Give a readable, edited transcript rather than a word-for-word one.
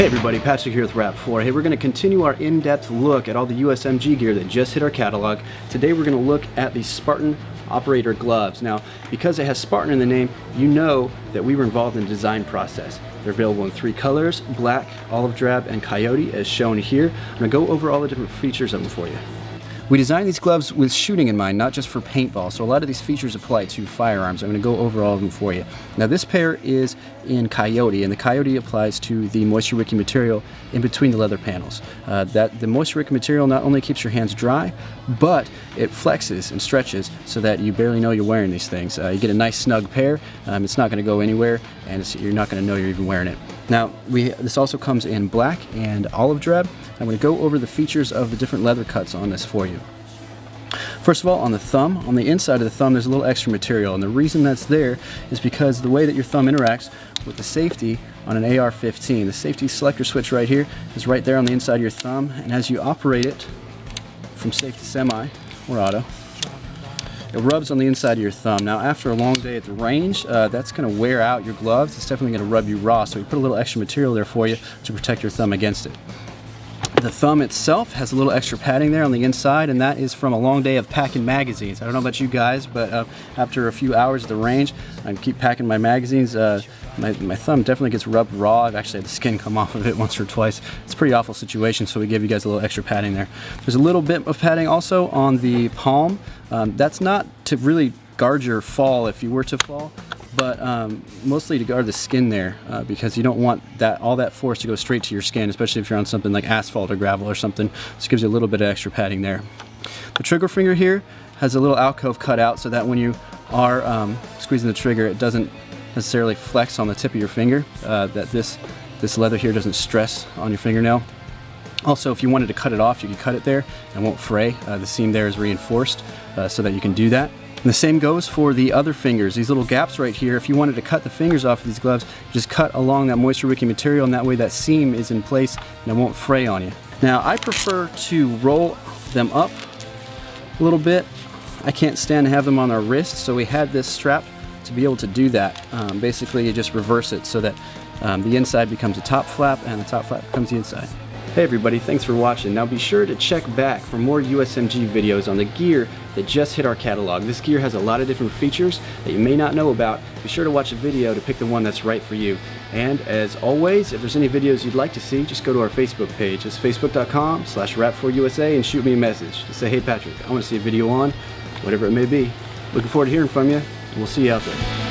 Hey everybody, Patrick here with Rap4. Hey, we're going to continue our in-depth look at all the USMG gear that just hit our catalog. Today we're going to look at the Spartan operator gloves. Now, because it has Spartan in the name, you know that we were involved in the design process. They're available in 3 colors, black, olive drab, and coyote, as shown here. I'm going to go over all the different features of them for you. We designed these gloves with shooting in mind, not just for paintball, so a lot of these features apply to firearms. I'm going to go over all of them for you. Now this pair is in coyote, and the coyote applies to the moisture wicking material in between the leather panels. The moisture wicking material not only keeps your hands dry, but it flexes and stretches so that you barely know you're wearing these things. You get a nice snug pair, it's not going to go anywhere, and you're not going to know you're even wearing it. Now, this also comes in black and olive drab. I'm going to go over the features of the different leather cuts on this for you. First of all, on the thumb, on the inside of the thumb, there's a little extra material, and the reason that's there is because the way that your thumb interacts with the safety on an AR-15. The safety selector switch right here is right there on the inside of your thumb, and as you operate it from safe to semi or auto, it rubs on the inside of your thumb. Now, after a long day at the range, that's going to wear out your gloves. It's definitely going to rub you raw, so we put a little extra material there for you to protect your thumb against it. The thumb itself has a little extra padding there on the inside, and that is from a long day of packing magazines. I don't know about you guys, but after a few hours at the range, I keep packing my magazines. My thumb definitely gets rubbed raw. I've actually had the skin come off of it once or twice. It's a pretty awful situation, so we give you guys a little extra padding there. There's a little bit of padding also on the palm. That's not to really guard your fall if you were to fall, but mostly to guard the skin there, because you don't want all that force to go straight to your skin, especially if you're on something like asphalt or gravel or something. This gives you a little bit of extra padding there. The trigger finger here has a little alcove cut out so that when you are squeezing the trigger, it doesn't necessarily flex on the tip of your finger, that this leather here doesn't stress on your fingernail. Also, if you wanted to cut it off, you can cut it there and it won't fray. The seam there is reinforced so that you can do that. And the same goes for the other fingers. These little gaps right here, if you wanted to cut the fingers off of these gloves, just cut along that moisture wicking material, and that way that seam is in place and it won't fray on you. Now, I prefer to roll them up a little bit. I can't stand to have them on our wrists, so we had this strap to be able to do that. Basically, you just reverse it so that the inside becomes a top flap and the top flap becomes the inside. Hey everybody, thanks for watching. Now be sure to check back for more USMG videos on the gear that just hit our catalog. This gear has a lot of different features that you may not know about. Be sure to watch a video to pick the one that's right for you. And as always, if there's any videos you'd like to see, just go to our Facebook page. It's facebook.com/rap4usa and shoot me a message. Just say, hey Patrick, I want to see a video on whatever it may be. Looking forward to hearing from you, and we'll see you out there.